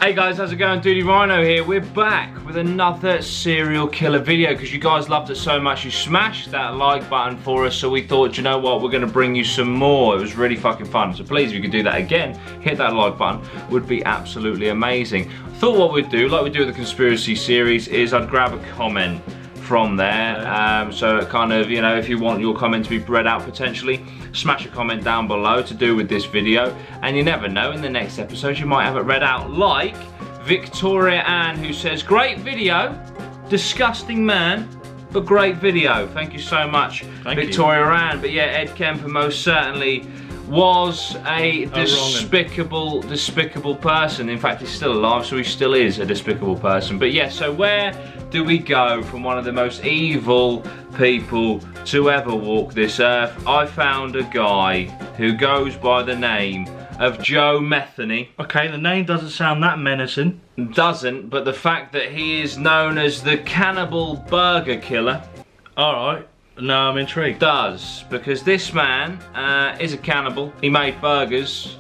Hey guys, how's it going? Dudey Rhino here. We're back with another serial killer video because you guys loved it so much you smashed that like button for us, so we thought, you know what, we're going to bring you some more. It was really fucking fun, so please, if you could do that again, hit that like button, would be absolutely amazing. Thought what we'd do, like we do with the conspiracy series, is I'd grab a comment from there, so it kind of, you know, if you want your comment to be read out potentially, smash a comment down below to do with this video, and you never know, in the next episode you might have it read out, like Victoria Ann, who says, great video, disgusting man, but great video. Thank you so much, Victoria Ann. But yeah, Ed Kemper most certainly was a despicable person. In fact, he's still alive, so he still is a despicable person. But yeah, so where do we go from one of the most evil people to ever walk this earth? I found a guy who goes by the name of Joe Metheny. Okay, the name doesn't sound that menacing. Doesn't, but the fact that he is known as the Cannibal Burger Killer. Alright, now I'm intrigued. Does, because this man is a cannibal. He made burgers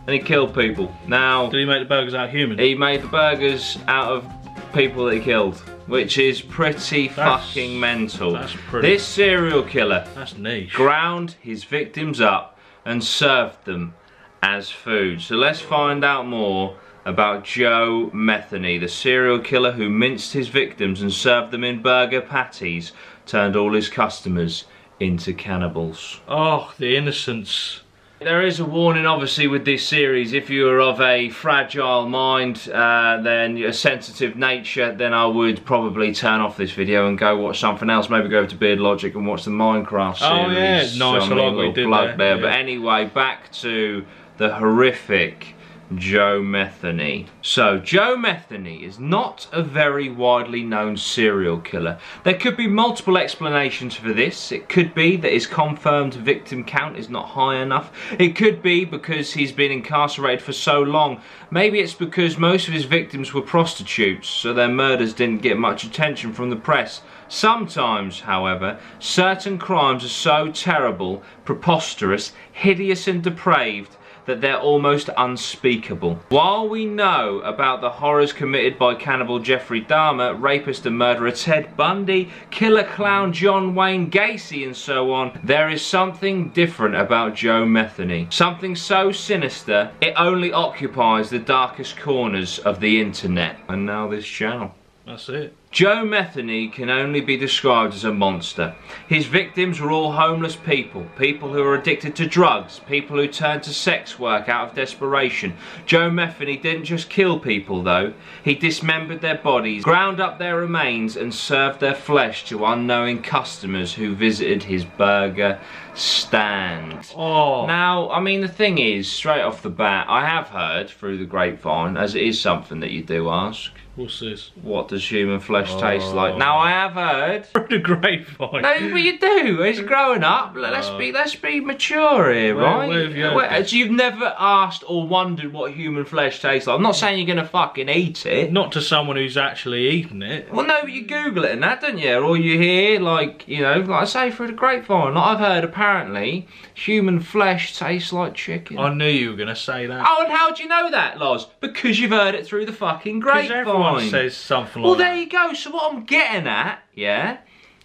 and he killed people. Now, did he make the burgers out of humans? He made the burgers out of people that he killed, which is pretty fucking mental. That's pretty. This serial killer, that's niche, ground his victims up and served them as food. So let's find out more about Joe Metheny, the serial killer who minced his victims and served them in burger patties, turned all his customers into cannibals. Oh, the innocence. There is a warning obviously with this series. If you are of a fragile mind, then a sensitive nature, then I would probably turn off this video and go watch something else. Maybe go over to Beard Logic and watch the Minecraft series. Oh yeah, nice, so, I mean, we did plug there. Yeah. But anyway, back to the horrific Joe Metheny. So, Joe Metheny is not a very widely known serial killer. There could be multiple explanations for this. It could be that his confirmed victim count is not high enough. It could be because he's been incarcerated for so long. Maybe it's because most of his victims were prostitutes, so their murders didn't get much attention from the press. Sometimes, however, certain crimes are so terrible, preposterous, hideous and depraved that they're almost unspeakable. While we know about the horrors committed by cannibal Jeffrey Dahmer, rapist and murderer Ted Bundy, killer clown John Wayne Gacy and so on, there is something different about Joe Metheny. Something so sinister, it only occupies the darkest corners of the internet. And now this channel. That's it. Joe Metheny can only be described as a monster. His victims were all homeless people, people who are addicted to drugs, people who turned to sex work out of desperation. Joe Metheny didn't just kill people though, he dismembered their bodies, ground up their remains and served their flesh to unknowing customers who visited his burger stand. Oh. Now, I mean, the thing is, straight off the bat, I have heard through the grapevine, as it is something that you do ask, what's this? what does human flesh taste like? Now I have heard. Through the grapevine. No, but you do. As growing up, let's be mature here, right? Where have you heard so you've never asked or wondered what human flesh tastes like. I'm not saying you're gonna fucking eat it. Not to someone who's actually eaten it. Well, no, but you Google it and that, don't you? Or you hear, like, you know, like I say, through the grapevine. Like I've heard, apparently, human flesh tastes like chicken. I knew you were gonna say that. Oh, and how do you know that, Loz? Because you've heard it through the fucking grapevine. Because everyone says something like well, that. there you go. So what I'm getting at, yeah,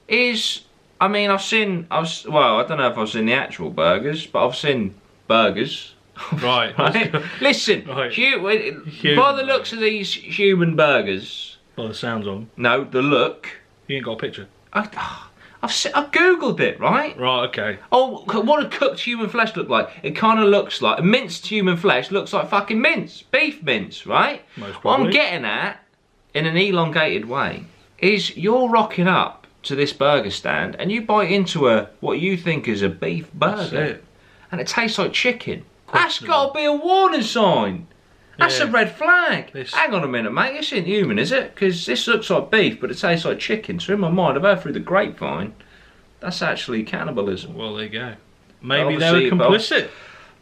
is, I mean, well, I don't know if I've seen the actual burgers, but I've seen burgers. Right. Right? Listen, right. By the looks of these human burgers. By the sounds of them. No, the look. You ain't got a picture. I've googled it, right? Right, okay. Oh, what a cooked human flesh look like? It kind of looks like, minced human flesh looks like fucking mince, beef mince, right? Most What probably. I'm getting at, in an elongated way, is you're rocking up to this burger stand and you bite into what you think is a beef burger. That's it. And it tastes like chicken. That's got to be a warning sign. That's a Yeah. red flag. This- Hang on a minute, mate. This ain't human, is it? Because this looks like beef, but it tastes like chicken. So in my mind, I've heard through the grapevine, that's actually cannibalism. Well, there you go. Maybe they Obviously, were complicit.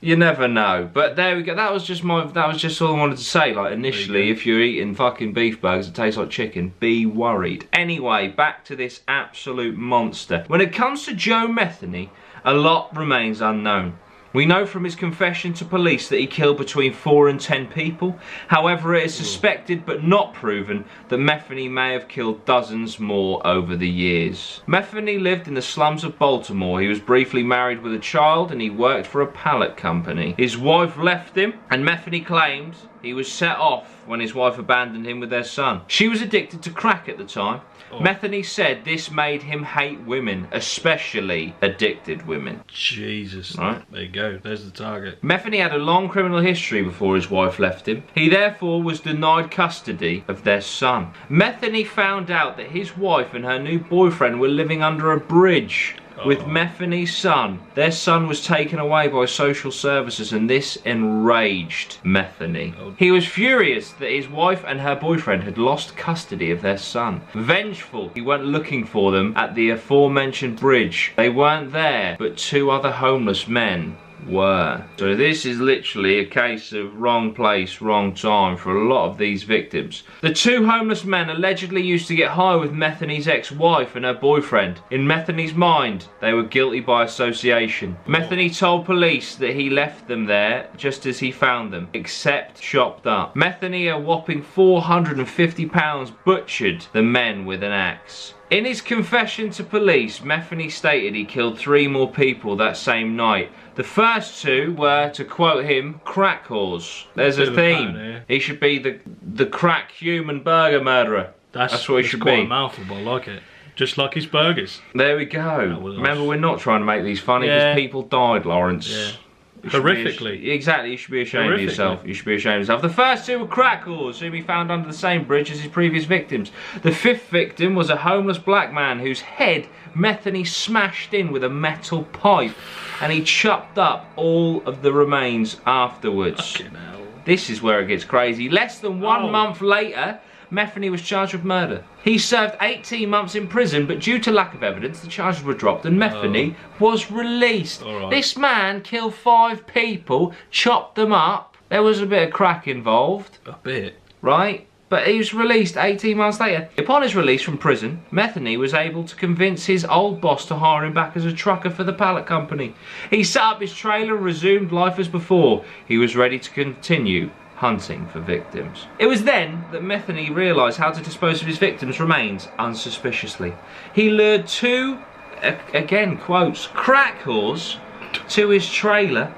You never know. But there we go. That was just all I wanted to say. Like initially, if you're eating fucking beef burgers that taste like chicken, be worried. Anyway, back to this absolute monster. When it comes to Joe Metheny, a lot remains unknown. We know from his confession to police that he killed between 4 and 10 people. However, it is suspected but not proven that Metheny may have killed dozens more over the years. Metheny lived in the slums of Baltimore. He was briefly married with a child and he worked for a pallet company. His wife left him and Metheny claimed he was set off when his wife abandoned him with their son. She was addicted to crack at the time. Metheny said this made him hate women, especially addicted women. Jesus. Right. There you go. There's the target. Metheny had a long criminal history before his wife left him. He therefore was denied custody of their son. Metheny found out that his wife and her new boyfriend were living under a bridge with Metheny's son. Their son was taken away by social services and this enraged Metheny. He was furious that his wife and her boyfriend had lost custody of their son. Vengeful, he went looking for them at the aforementioned bridge. They weren't there, but 2 other homeless men were. So this is literally a case of wrong place, wrong time for a lot of these victims. The 2 homeless men allegedly used to get high with Metheny's ex-wife and her boyfriend. In Metheny's mind, they were guilty by association. Metheny told police that he left them there just as he found them, except chopped up. Metheny, a whopping £450, butchered the men with an axe. In his confession to police, Metheny stated he killed 3 more people that same night. The first 2 were, to quote him, crack whores. There's a theme. He should be the crack human burger murderer. That's what he should quite be. A mouthful, but I like it. Just like his burgers. There we go. Remember, we're not trying to make these funny because people died, Lawrence. Yeah. Horrifically. Exactly, you should be ashamed of yourself. You should be ashamed of yourself. The first 2 were crack whores, whom he found under the same bridge as his previous victims. The 5th victim was a homeless black man whose head Metheny smashed in with a metal pipe, and he chopped up all of the remains afterwards. This is where it gets crazy. Less than 1 month later, Metheny was charged with murder. He served 18 months in prison, but due to lack of evidence, the charges were dropped and Metheny was released. This man killed 5 people, chopped them up. There was a bit of crack involved. A bit. Right? But he was released 18 months later. Upon his release from prison, Metheny was able to convince his old boss to hire him back as a trucker for the pallet company. He set up his trailer and resumed life as before. He was ready to continue hunting for victims. It was then that Metheny realised how to dispose of his victims' remains unsuspiciously. He lured 2, again quotes, crack whores to his trailer,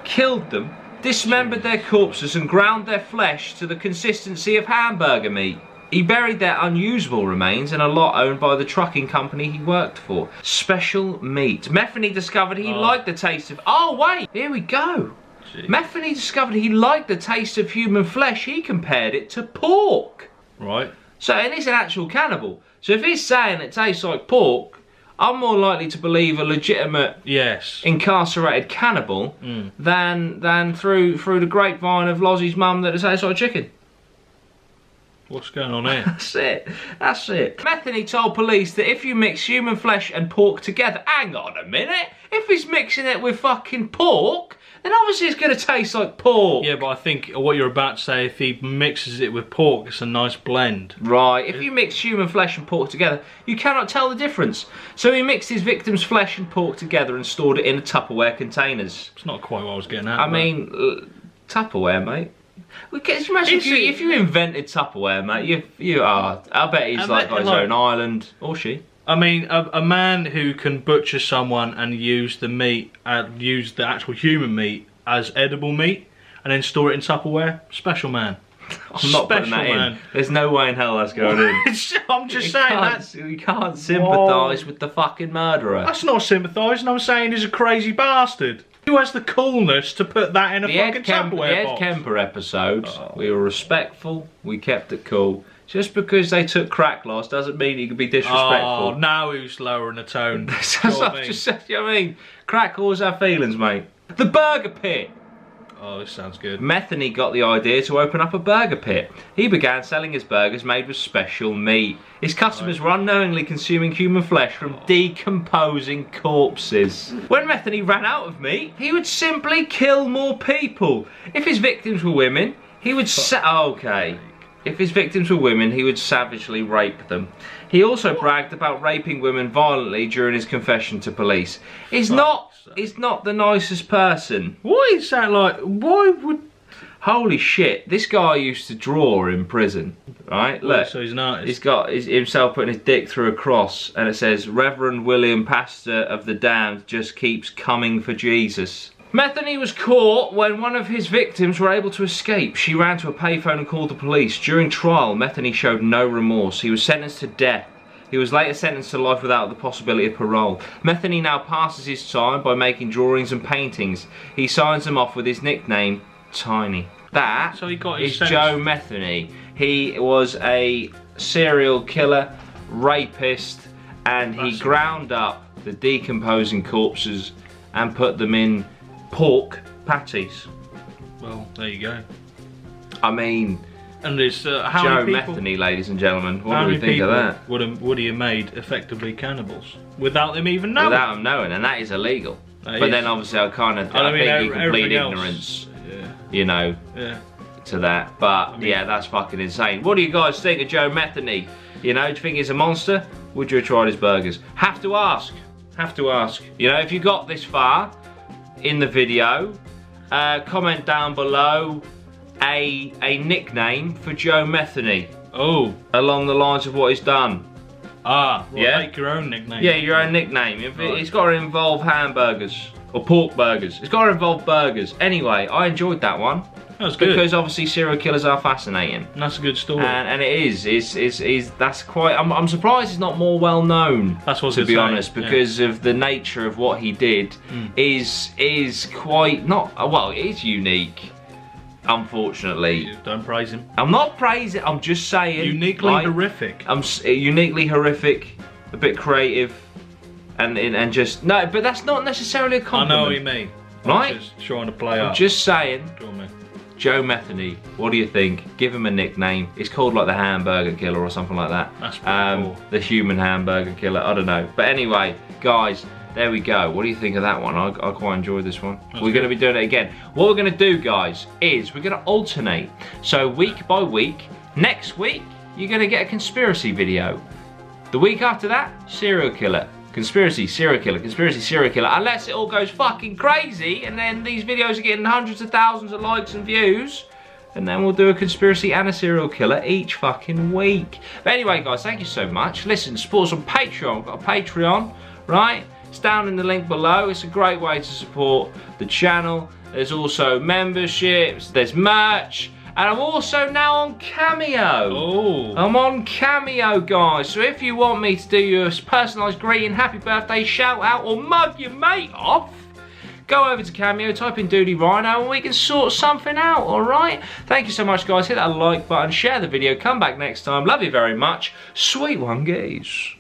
killed them, dismembered their corpses and ground their flesh to the consistency of hamburger meat. He buried their unusable remains in a lot owned by the trucking company he worked for. Special meat. Metheny discovered he liked the taste of... Oh wait, here we go. Metheny discovered he liked the taste of human flesh. He compared it to pork. Right. So, and he's an actual cannibal. So if he's saying it tastes like pork, I'm more likely to believe a legitimate incarcerated cannibal than through the grapevine of Lozzie's mum that it tastes like chicken. What's going on here? That's it. That's it. Metheny told police that if you mix human flesh and pork together... Hang on a minute. If he's mixing it with fucking pork, then obviously it's going to taste like pork. Yeah, but I think what you're about to say, if he mixes it with pork, it's a nice blend. Right. If you mix human flesh and pork together, you cannot tell the difference. So he mixed his victim's flesh and pork together and stored it in Tupperware containers. It's not quite what I was getting at. I mean, Tupperware, mate. Can you imagine if you invented Tupperware, mate? You are. I bet he's got his own island, or she. I mean, a man who can butcher someone and use the meat, use the actual human meat as edible meat, and then store it in Tupperware, special man. I'm not putting that in. There's no way in hell that's going in. I'm just saying you can't sympathise with the fucking murderer. That's not sympathising. I'm saying he's a crazy bastard. Who has the coolness to put that in a fucking Tupperware box? The Ed Kemper episode, we were respectful, we kept it cool. Just because they took crack loss doesn't mean you can be disrespectful. Oh, now who's lowering the tone? That's what I just said, you know what I mean? Crack always have feelings, mate. The burger pit. Oh, this sounds good. Metheny got the idea to open up a burger pit. He began selling his burgers made with special meat. His customers were unknowingly consuming human flesh from decomposing corpses. When Metheny ran out of meat, he would simply kill more people. If his victims were women, he would If his victims were women, he would savagely rape them. He also bragged about raping women violently during his confession to police. He's not the nicest person. Why is that like? Why would? Holy shit! This guy used to draw in prison, right? Look, so he's an artist. He's got himself putting his dick through a cross, and it says, "Reverend William, pastor of the damned, just keeps coming for Jesus." Metheny was caught when one of his victims were able to escape. She ran to a payphone and called the police. During trial, Metheny showed no remorse. He was sentenced to death. He was later sentenced to life without the possibility of parole. Metheny now passes his time by making drawings and paintings. He signs them off with his nickname, Tiny. That so he got his is sentence. Joe Metheny. He was a serial killer, rapist, and he ground up the decomposing corpses and put them in pork patties. Well, there you go. I mean, and there's how Joe many people, Metheny, ladies and gentlemen. What how do we many think of people that? Would he have made effectively cannibals without them even knowing? Without them knowing, and that is illegal. That but is. then obviously I think you can plead ignorance, you know, to that. But yeah, that's fucking insane. What do you guys think of Joe Metheny? You know, do you think he's a monster? Would you have tried his burgers? Have to ask. Have to ask. You know, if you got this far in the video, comment down below a nickname for Joe Metheny. Oh, along the lines of what he's done. Well, yeah, make your own nickname. Yeah, your own nickname. It's got to involve hamburgers or pork burgers. It's got to involve burgers. Anyway, I enjoyed that one. That was good. Because obviously serial killers are fascinating. And that's a good story. And it is. That's quite. I'm surprised it's not more well known. That's what to be honest, because of the nature of what he did is quite not. Well, it is unique. Unfortunately, don't praise him. I'm not praising. I'm just saying. Uniquely horrific. I'm uniquely horrific, a bit creative, and just no. But that's not necessarily a compliment. I know what you mean. Right? I'm just trying to play up. I'm just saying. Go on, man. Joe Metheny, what do you think? Give him a nickname. It's called like the Hamburger Killer or something like that. That's pretty cool. The Human Hamburger Killer. I don't know. But anyway, guys, there we go. What do you think of that one? I quite enjoyed this one. We're going to be doing it again. What we're going to do, guys, is we're going to alternate. So week by week, next week, you're going to get a conspiracy video. The week after that, serial killer. Conspiracy, serial killer, conspiracy, serial killer. Unless it all goes fucking crazy and then these videos are getting hundreds of thousands of likes and views. And then we'll do a conspiracy and a serial killer each fucking week. But anyway, guys, thank you so much. Listen, support us on Patreon. We've got a Patreon, right? It's down in the link below. It's a great way to support the channel. There's also memberships, there's merch, and I'm also now on Cameo. Oh. I'm on Cameo, guys. So if you want me to do your personalised greeting, happy birthday, shout out, or mug your mate off, go over to Cameo, type in Dudey Rhino, and we can sort something out, alright? Thank you so much, guys. Hit that like button, share the video, come back next time. Love you very much. Sweet one, guys.